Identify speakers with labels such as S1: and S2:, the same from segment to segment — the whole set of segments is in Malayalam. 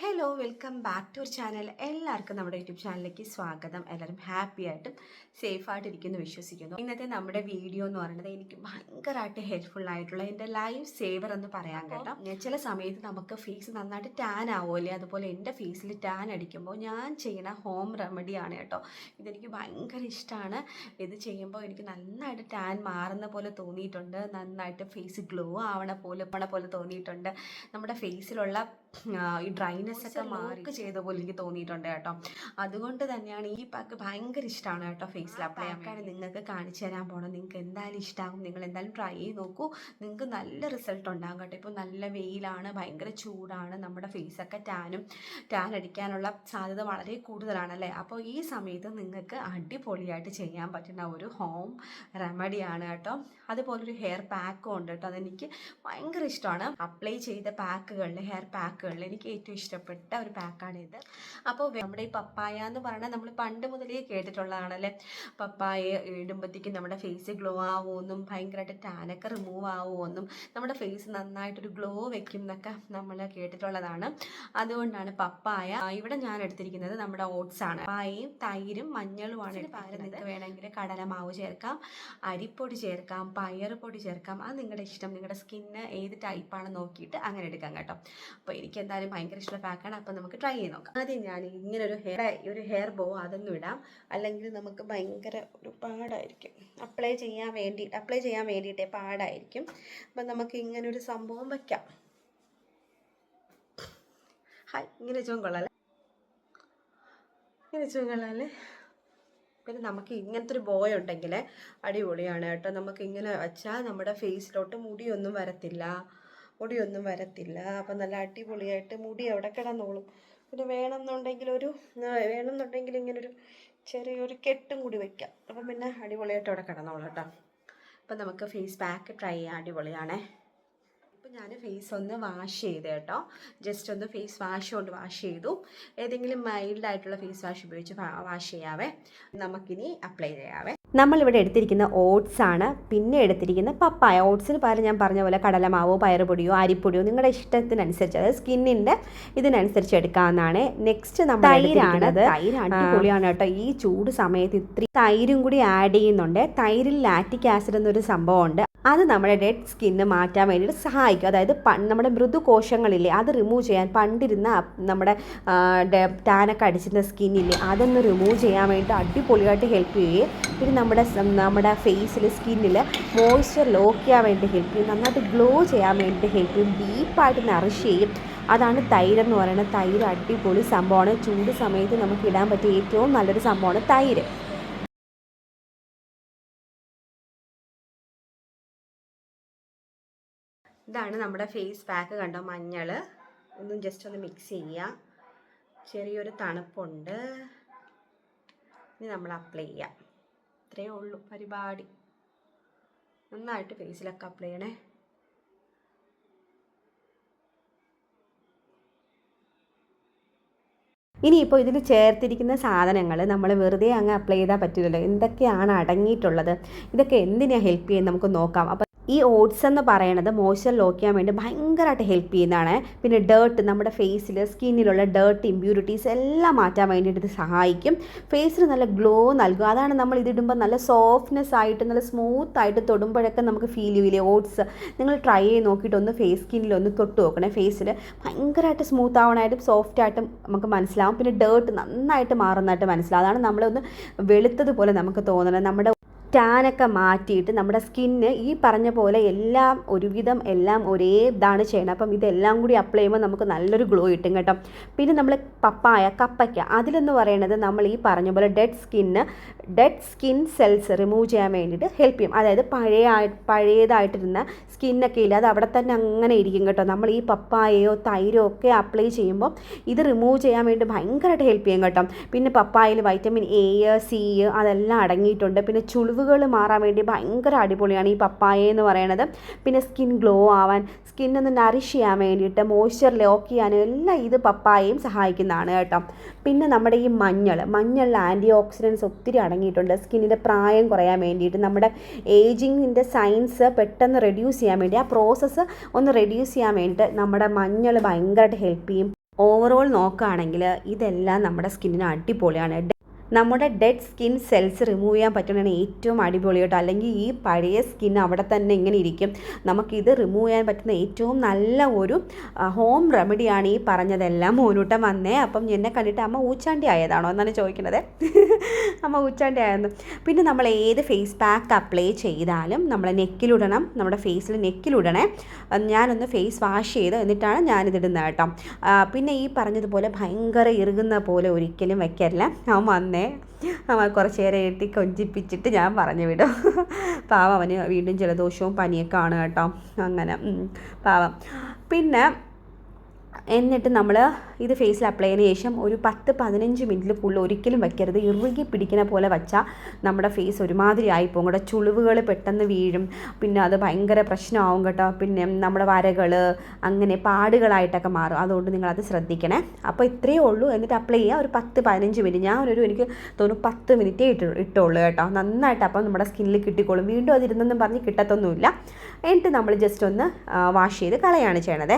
S1: Hello welcome back to our channel. എല്ലാവർക്കും നമ്മുടെ യൂട്യൂബ് ചാനലിലേക്ക് സ്വാഗതം. എല്ലാവരും ഹാപ്പി ആയിട്ടും സേഫായിട്ടിരിക്കുന്നു വിശ്വസിക്കുന്നു. ഇന്നത്തെ നമ്മുടെ വീഡിയോ എന്ന് പറയുന്നത് എനിക്ക് ഭയങ്കരമായിട്ട് ഹെൽപ്ഫുൾ ആയിട്ടുള്ള എൻ്റെ ലൈഫ് സേവർ എന്ന് പറയാൻ കേട്ടോ. ചില സമയത്ത് നമുക്ക് ഫേസ് നന്നായിട്ട് ടാൻ ആവുമല്ലേ, അതുപോലെ എൻ്റെ ഫേസിൽ ടാൻ അടിക്കുമ്പോൾ ഞാൻ ചെയ്യുന്ന ഹോം റെമഡിയാണ് കേട്ടോ. ഇതെനിക്ക് ഭയങ്കര ഇഷ്ടമാണ്. ഇത് ചെയ്യുമ്പോൾ എനിക്ക് നന്നായിട്ട് ടാൻ മാറുന്ന പോലെ തോന്നിയിട്ടുണ്ട്, നന്നായിട്ട് ഫേസ് ഗ്ലോ ആവണ പോലെ തോന്നിയിട്ടുണ്ട്. നമ്മുടെ ഫേസിലുള്ള ഈ ഡ്രൈനെസ് ഒക്കെ മാറി ചെയ്ത പോലെ എനിക്ക് തോന്നിയിട്ടുണ്ട് കേട്ടോ. അതുകൊണ്ട് തന്നെയാണ് ഈ പാക്ക് ഭയങ്കര ഇഷ്ടമാണ് കേട്ടോ. ഫേസിൽ അപ്ലൈ ചെയ്യാൻ നിങ്ങൾക്ക് കാണിച്ചു തരാൻ പോകണം. നിങ്ങൾക്ക് എന്തായാലും ഇഷ്ടമാകും. നിങ്ങൾ എന്തായാലും ട്രൈ ചെയ്ത് നോക്കൂ. നിങ്ങൾക്ക് നല്ല റിസൾട്ട് ഉണ്ടാകും കേട്ടോ. ഇപ്പോൾ നല്ല വെയിലാണ്, ഭയങ്കര ചൂടാണ്, നമ്മുടെ ഫേസൊക്കെ ടാൻ അടിക്കാനുള്ള സാധ്യത വളരെ കൂടുതലാണല്ലേ. അപ്പോൾ ഈ സമയത്ത് നിങ്ങൾക്ക് അടിപൊളിയായിട്ട് ചെയ്യാൻ പറ്റുന്ന ഒരു ഹോം റെമഡിയാണ് കേട്ടോ. അതുപോലൊരു ഹെയർ പാക്കും ഉണ്ട് കേട്ടോ. അതെനിക്ക് ഭയങ്കര ഇഷ്ടമാണ്. അപ്ലൈ ചെയ്ത ഹെയർ പാക്കുകളിൽ എനിക്ക് ഏറ്റവും ഇഷ്ടപ്പെട്ട ഒരു പാക്കാണിത്. അപ്പോൾ നമ്മുടെ ഈ പപ്പായ എന്ന് പറഞ്ഞാൽ നമ്മൾ പണ്ട് മുതലേ കേട്ടിട്ടുള്ളതാണല്ലേ. പപ്പായ ഇടുമ്പോഴത്തേക്കും നമ്മുടെ ഫേസ് ഗ്ലോ ആവുമെന്നും ഭയങ്കരമായിട്ട് ടാനൊക്കെ റിമൂവ് ആവുമെന്നും നമ്മുടെ ഫേസ് നന്നായിട്ടൊരു ഗ്ലോ വെക്കും എന്നൊക്കെ നമ്മൾ കേട്ടിട്ടുള്ളതാണ്. അതുകൊണ്ടാണ് പപ്പായ. ഇവിടെ ഞാൻ എടുത്തിരിക്കുന്നത് നമ്മുടെ ഓട്സ് ആണ്. പപ്പായയും തൈരും മഞ്ഞളുമാണ്. നിങ്ങൾക്ക് വേണമെങ്കിൽ കടലമാവ് ചേർക്കാം, അരിപ്പൊടി ചേർക്കാം, പയറുപൊടി ചേർക്കാം. അത് നിങ്ങളുടെ ഇഷ്ടം. നിങ്ങളുടെ സ്കിന്ന് ഏത് ടൈപ്പാണെന്ന് നോക്കിയിട്ട് അങ്ങനെ എടുക്കാം കേട്ടോ. അപ്പോൾ എനിക്ക് എന്തായാലും ഭയങ്കര ഇഷ്ടമുള്ള പാക്കാണ്. അപ്പോൾ നമുക്ക് ട്രൈ ചെയ്ത് നോക്കാം. ആദ്യം ഞാൻ ഇങ്ങനെ ഒരു ഹെയർ ബോ അതൊന്നും ഇടാം, അല്ലെങ്കിൽ നമുക്ക് ഭയങ്കര ഒരു പാടായിരിക്കും അപ്ലൈ ചെയ്യാൻ വേണ്ടിയിട്ട് പാടായിരിക്കും. അപ്പം നമുക്ക് ഇങ്ങനെ ഒരു സംഭവം വയ്ക്കാം. ഇങ്ങനെ വെച്ചും കൊള്ളാല്ലേ, പിന്നെ നമുക്ക് ഇങ്ങനത്തെ ഒരു ബോയ് ഉണ്ടെങ്കിൽ അടിപൊളിയാണ് കേട്ടോ. നമുക്ക് ഇങ്ങനെ വെച്ചാൽ നമ്മുടെ ഫേസിലോട്ട് മുടിയൊന്നും വരത്തില്ല. അപ്പം നല്ല അടിപൊളിയായിട്ട് മുടി അവിടെ കിടന്നോളും. പിന്നെ വേണമെന്നുണ്ടെങ്കിൽ ഇങ്ങനൊരു ചെറിയൊരു കെട്ടും കൂടി വയ്ക്കാം. അപ്പം പിന്നെ അടിപൊളിയായിട്ട് അവിടെ കിടന്നോളൂ കേട്ടോ. അപ്പം നമുക്ക് ഫേസ് പാക്ക് ട്രൈ ചെയ്യാം. അടിപൊളിയാണേ. ഇപ്പം ഞാൻ ഫേസ് ഒന്ന് വാഷ് ചെയ്ത് കേട്ടോ. ജസ്റ്റ് ഒന്ന് ഫേസ് വാഷ് കൊണ്ട് വാഷ് ചെയ്തു. ഏതെങ്കിലും മൈൽഡായിട്ടുള്ള ഫേസ് വാഷ് ഉപയോഗിച്ച് വാഷ് ചെയ്യാവേ. നമുക്കിനി അപ്ലൈ ചെയ്യാവേ. നമ്മളിവിടെ എടുത്തിരിക്കുന്ന ഓട്സ് ആണ്, പിന്നെ എടുത്തിരിക്കുന്ന പപ്പായ. ഓട്സിന് പകരം ഞാൻ പറഞ്ഞ പോലെ കടലമാവോ പയറുപൊടിയോ അരിപ്പൊടിയോ നിങ്ങളുടെ ഇഷ്ടത്തിനനുസരിച്ച്, അതായത് സ്കിന്നിൻ്റെ ഇതിനനുസരിച്ച് എടുക്കാവുന്നതാണ്. നെക്സ്റ്റ് നമ്മൾ തൈര് അടിപൊളിയാണ് കേട്ടോ. ഈ ചൂട് സമയത്ത് ഇത്തിരി തൈരും കൂടി ആഡ് ചെയ്യുന്നുണ്ട്. തൈരിൽ ലാക്റ്റിക് ആസിഡ് എന്നൊരു സംഭവമുണ്ട്. അത് നമ്മുടെ ഡെഡ് സ്കിന്ന് മാറ്റാൻ വേണ്ടിയിട്ട് സഹായിക്കും. അതായത് നമ്മുടെ മൃദുകോശങ്ങളില്ലേ, അത് റിമൂവ് ചെയ്യാൻ, പണ്ടിരുന്ന നമ്മുടെ ടാനൊക്കെ അടിച്ചിരുന്ന സ്കിന്നില്ലേ, അതൊന്ന് റിമൂവ് ചെയ്യാൻ വേണ്ടിയിട്ട് അടിപൊളിയായിട്ട് ഹെൽപ്പ് ചെയ്യുകയും പിന്നെ നമ്മുടെ ഫേസിൽ സ്കിന്നിൽ മോയ്സ്ചർ ലോക്ക് ചെയ്യാൻ വേണ്ടി ഹെൽപ്പ് ചെയ്യും. നന്നായിട്ട് ഗ്ലോ ചെയ്യാൻ വേണ്ടിയിട്ട് ഹെൽപ്പ് ചെയ്യും. ഡീപ്പായിട്ട് നറിഷ് ചെയ്യും. അതാണ് തൈരെന്ന് പറയുന്നത്. തൈര് അടിപൊളി സംഭവമാണ്. ചൂട് സമയത്ത് നമുക്ക് ഇടാൻ പറ്റിയ ഏറ്റവും നല്ലൊരു സംഭവമാണ് തൈര്. ഇതാണ് നമ്മുടെ ഫേസ് പാക്ക് കണ്ടോ. മഞ്ഞൾ ഒന്നും ജസ്റ്റ് ഒന്ന് മിക്സ് ചെയ്യുക. ചെറിയൊരു തണുപ്പുണ്ട്. ഇനി നമ്മൾ അപ്ലൈ ചെയ്യാം. ഇത്രയേ ഉള്ളൂ പരിപാടി. നന്നായിട്ട് ഫേസിലൊക്കെ അപ്ലൈ ചെയ്യണേ. ഇനിയിപ്പോൾ ഇതിൽ ചേർത്തിരിക്കുന്ന സാധനങ്ങൾ നമ്മൾ വെറുതെ അങ്ങ് അപ്ലൈ ചെയ്താൽ പറ്റില്ലല്ലോ. എന്തൊക്കെയാണ് അടങ്ങിയിട്ടുള്ളത്, ഇതൊക്കെ എന്തിനാണ് ഹെൽപ്പ് ചെയ്യുന്നത് നമുക്ക് നോക്കാം. അപ്പോൾ ഈ ഓട്സ് എന്ന് പറയുന്നത് മോയ്സ്ചർ ലോക്ക് ചെയ്യാൻ വേണ്ടി ഭയങ്കരമായിട്ട് ഹെൽപ്പ് ചെയ്യുന്നതാണ്. പിന്നെ നമ്മുടെ ഫേസിൽ സ്കിന്നിലുള്ള ഇമ്പ്യൂരിറ്റീസ് എല്ലാം മാറ്റാൻ വേണ്ടിയിട്ട് ഇത് സഹായിക്കും. ഫേസിന് നല്ല ഗ്ലോ നൽകും. അതാണ് നമ്മൾ ഇതിടുമ്പോൾ നല്ല സോഫ്റ്റ്നെസ് ആയിട്ട് നല്ല സ്മൂത്ത് ആയിട്ട് തൊടുമ്പോഴൊക്കെ നമുക്ക് ഫീൽ ചെയ്യില്ലേ. ഓട്സ് നിങ്ങൾ ട്രൈ ചെയ്ത് നോക്കിയിട്ടൊന്ന് സ്കിന്നിലൊന്ന് തൊട്ട് നോക്കണേ. ഫേസിൽ ഭയങ്കരമായിട്ട് സ്മൂത്ത് ആവണായിട്ടും സോഫ്റ്റായിട്ടും നമുക്ക് മനസ്സിലാവും. പിന്നെ നന്നായിട്ട് മാറുന്നതായിട്ട് മനസ്സിലാവും. അതാണ് നമ്മളൊന്ന് വെളുത്തതുപോലെ നമുക്ക് തോന്നണം. നമ്മുടെ ടാനൊക്കെ മാറ്റിയിട്ട് നമ്മുടെ സ്കിന്ന് ഈ പറഞ്ഞ പോലെ ഒരുവിധം എല്ലാം ഒരേ ഇതാണ് ചെയ്യണം. അപ്പം ഇതെല്ലാം കൂടി അപ്ലൈ ചെയ്യുമ്പോൾ നമുക്ക് നല്ലൊരു ഗ്ലോ കിട്ടും കേട്ടോ. പിന്നെ നമ്മൾ കപ്പയ്ക്ക അതിലെന്ന് പറയുന്നത് നമ്മൾ ഈ പറഞ്ഞ പോലെ ഡെഡ് സ്കിൻ സെൽസ് റിമൂവ് ചെയ്യാൻ വേണ്ടിയിട്ട് ഹെൽപ്പ് ചെയ്യും. അതായത് പഴയതായിട്ടിരുന്ന സ്കിന്നൊക്കെ ഇല്ല, അത് അവിടെ തന്നെ അങ്ങനെ ഇരിക്കും കേട്ടോ. നമ്മൾ ഈ പപ്പായയോ തൈരോ ഒക്കെ അപ്ലൈ ചെയ്യുമ്പോൾ ഇത് റിമൂവ് ചെയ്യാൻ വേണ്ടി ഭയങ്കരമായിട്ട് ഹെൽപ്പ് ചെയ്യും കേട്ടോ. പിന്നെ പപ്പായയിൽ വൈറ്റമിൻ എ, സി അതെല്ലാം അടങ്ങിയിട്ടുണ്ട്. പിന്നെ ചുളിവുകൾ മാറാൻ വേണ്ടി ഭയങ്കര അടിപൊളിയാണ് ഈ പപ്പായ എന്ന് പറയുന്നത്. പിന്നെ സ്കിൻ ഗ്ലോ ആവാൻ, സ്കിന്നൊന്ന് നറിഷ് ചെയ്യാൻ വേണ്ടിയിട്ട്, മോയ്സ്ചർ ലോക്ക് ചെയ്യാനും എല്ലാം ഇത് പപ്പായയും സഹായിക്കുന്നതാണ് കേട്ടോ. പിന്നെ നമ്മുടെ ഈ മഞ്ഞളിൽ ആൻറ്റി ഓക്സിഡൻസ് ഒത്തിരി അടങ്ങിയിട്ടുണ്ട്. സ്കിന്നിൻ്റെ പ്രായം കുറയാൻ വേണ്ടിയിട്ട്, നമ്മുടെ ഏജിങ്ങിൻ്റെ സൈൻസ് പെട്ടെന്ന് റെഡ്യൂസ് ചെയ്യാൻ വേണ്ടി, ആ പ്രോസസ്സ് ഒന്ന് റെഡ്യൂസ് ചെയ്യാൻ വേണ്ടിയിട്ട് നമ്മുടെ മഞ്ഞൾ ഭയങ്കരമായിട്ട് ഹെൽപ്പ് ചെയ്യും. ഓവറോൾ നോക്കുകയാണെങ്കിൽ ഇതെല്ലാം നമ്മുടെ സ്കിന്നിന് അടിപൊളിയാണ്. നമ്മുടെ ഡെഡ് സ്കിൻ സെൽസ് റിമൂവ് ചെയ്യാൻ പറ്റുന്നതാണ് ഏറ്റവും അടിപൊളി കേട്ടോ. അല്ലെങ്കിൽ ഈ പഴയ സ്കിൻ അവിടെ തന്നെ ഇങ്ങനെ ഇരിക്കും. നമുക്കിത് റിമൂവ് ചെയ്യാൻ പറ്റുന്ന ഏറ്റവും നല്ല ഒരു ഹോം റെമഡിയാണ് ഈ പറഞ്ഞതെല്ലാം. മോനൂട്ടം വന്നേ, അപ്പം എന്നെ കണ്ടിട്ട് അമ്മ ഊച്ചാണ്ടി ആയതാണോ എന്നാണ് ചോദിക്കുന്നത്. അമ്മ ഊച്ചാണ്ടി ആയെന്ന്. പിന്നെ നമ്മൾ ഏത് ഫേസ് പാക്ക് അപ്ലൈ ചെയ്താലും നമ്മൾ നെക്കിലിടണം, നമ്മുടെ ഫേസിൽ നെക്കിലിടണേ. ഞാനൊന്ന് ഫേസ് വാഷ് ചെയ്ത് എന്നിട്ടാണ് ഞാനിതിടുന്നത് കേട്ടോ. പിന്നെ ഈ പറഞ്ഞതുപോലെ ഭയങ്കര ഇറുകുന്ന പോലെ ഒരിക്കലും വയ്ക്കല്ല. അവൻ വന്നേ, അവൻ കുറച്ച് നേരം എട്ടി കൊഞ്ചിപ്പിച്ചിട്ട് ഞാൻ പറഞ്ഞു വിടും. പാവം, അവന് വീണ്ടും ജലദോഷവും പനിയൊക്കെ ആണ് കേട്ടോ. അങ്ങനെ പാവം. പിന്നെ എന്നിട്ട് നമ്മൾ ഇത് ഫേസിൽ അപ്ലൈ ചെയ്തതിന് ശേഷം ഒരു 10-15 മിനിറ്റിൽ കൂടുതൽ ഒരിക്കലും വയ്ക്കരുത്. ഇറുകി പിടിക്കുന്ന പോലെ വച്ചാൽ നമ്മുടെ ഫേസ് ഒരുമാതിരി ആയിപ്പോകും കേട്ടോ. ചുളിവുകൾ പെട്ടെന്ന് വീഴും, പിന്നെ അത് ഭയങ്കര പ്രശ്നമാവും കേട്ടോ. പിന്നെ നമ്മുടെ വരകൾ അങ്ങനെ പാടുകളായിട്ടൊക്കെ മാറും. അതുകൊണ്ട് നിങ്ങളത് ശ്രദ്ധിക്കണേ. അപ്പോൾ ഇത്രയേ ഉള്ളൂ. എന്നിട്ട് അപ്ലൈ ചെയ്യുക ഒരു 10-15 മിനിറ്റ്. എനിക്ക് തോന്നുന്നു 10 മിനിറ്റേ ഇട്ടുള്ളൂ കേട്ടോ. നന്നായിട്ട് അപ്പം നമ്മുടെ സ്കിന്നിൽ കിട്ടിക്കോളും. വീണ്ടും അതിരുന്നെന്നും പറഞ്ഞ് കിട്ടത്തൊന്നുമില്ല. എന്നിട്ട് നമ്മൾ ജസ്റ്റ് ഒന്ന് വാഷ് ചെയ്ത് കളയാണ് ചെയ്യണത്.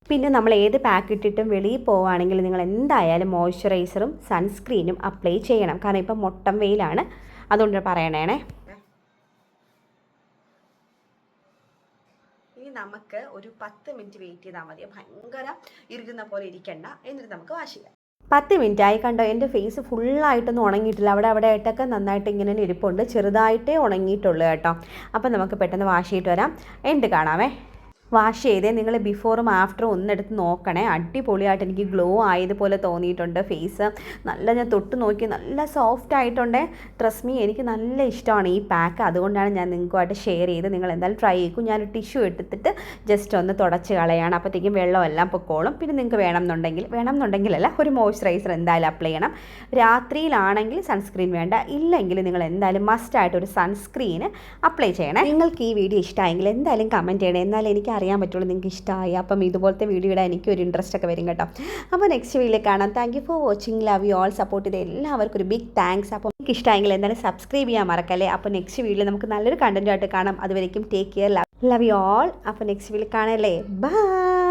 S1: പിന്നെ നമ്മൾ ഏത് പാക്ക് ഇട്ടിട്ടും വെളിയിൽ പോവുകയാണെങ്കിൽ നിങ്ങൾ എന്തായാലും മോയ്സ്ചറൈസറും സൺസ്ക്രീനും അപ്ലൈ ചെയ്യണം. കാരണം ഇപ്പം മൊട്ടം വെയിലാണ്, അതുകൊണ്ട് പറയണേ. ഇനി നമുക്ക് ഒരു 10 മിനിറ്റ് വെയിറ്റ് ചെയ്താൽ മതി. ഭയങ്കര ഇറുകുന്ന പോലെ ഇരിക്കണ്ട. എന്നിട്ട് നമുക്ക് വാഷ് ചെയ്യാം. 10 മിനിറ്റ് ആയി കണ്ടോ. എൻ്റെ ഫേസ് ഫുള്ളായിട്ടൊന്നും ഉണങ്ങിയിട്ടില്ല. അവിടെ ആയിട്ടൊക്കെ നന്നായിട്ട് ഇങ്ങനെ ഇരിപ്പുണ്ട്. ചെറുതായിട്ടേ ഉണങ്ങിയിട്ടുള്ളൂ കേട്ടോ. അപ്പം നമുക്ക് പെട്ടെന്ന് വാഷ് ചെയ്തിട്ട് വരാം. എന്നിട്ട് കാണാമേ. വാഷ് ചെയ്തേ നിങ്ങൾ ബിഫോറും ആഫ്റ്ററും ഒന്നെടുത്ത് നോക്കണേ. അടിപൊളിയായിട്ട് എനിക്ക് ഗ്ലോ ആയതുപോലെ തോന്നിയിട്ടുണ്ട് ഫേസ്. നല്ല ഞാൻ തൊട്ട് നോക്കി നല്ല സോഫ്റ്റ് ആയിട്ടുണ്ട്. ട്രസ്റ്റ് മീ, എനിക്ക് നല്ല ഇഷ്ടമാണ് ഈ പാക്ക്. അതുകൊണ്ടാണ് ഞാൻ നിങ്ങൾക്കുമായിട്ട് ഷെയർ ചെയ്ത്. നിങ്ങൾ എന്തായാലും ട്രൈ ചെയ്യും. ഞാൻ ടിഷ്യൂ എടുത്തിട്ട് ജസ്റ്റ് ഒന്ന് തുടച്ച് കളയാണ്. അപ്പോഴത്തേക്കും വെള്ളമെല്ലാം പൊക്കോളും. പിന്നെ നിങ്ങൾക്ക് വേണമെന്നുണ്ടെങ്കിലല്ല, ഒരു മോയ്സ്ചറൈസർ എന്തായാലും അപ്ലൈ ചെയ്യണം. രാത്രിയിലാണെങ്കിൽ സൺസ്ക്രീൻ വേണ്ട. ഇല്ലെങ്കിൽ നിങ്ങൾ എന്തായാലും മസ്റ്റായിട്ട് ഒരു സൺസ്ക്രീന് അപ്ലൈ ചെയ്യണം. നിങ്ങൾക്ക് ഈ വീഡിയോ ഇഷ്ടമായെങ്കിൽ എന്തായാലും കമൻറ്റ് ചെയ്യണം. എന്നാലും എനിക്ക് അറിയാൻ പറ്റുള്ളൂ നിങ്ങൾക്ക് ഇഷ്ടമായി. അപ്പം ഇതുപോലത്തെ വീഡിയോ ഇടാൻ എനിക്ക് ഒരു ഇൻട്രസ്റ്റ് ഒക്കെ വരും കേട്ടോ. അപ്പോൾ നെക്സ്റ്റ് വീഡിയോയിൽ കാണാം. Thank you for watching. Love you all. Support ചെയ്ത് എല്ലാവർക്കും ഒരു ബിഗ് താങ്ക്സ്. അപ്പോൾ നിങ്ങൾക്ക് ഇഷ്ടമായെങ്കിൽ എന്തായാലും സബ്സ്ക്രൈബ് ചെയ്യാൻ മറക്കല്ലേ. അപ്പോൾ നെക്സ്റ്റ് വീഡിയോയിൽ നമുക്ക് നല്ലൊരു കണ്ടൻറ്റായിട്ട് കാണാം. അതുവരേക്കും take care. Love you all. അപ്പോൾ നെക്സ്റ്റ് വീഡിയോയിൽ കാണാമല്ലേ. ബൈ.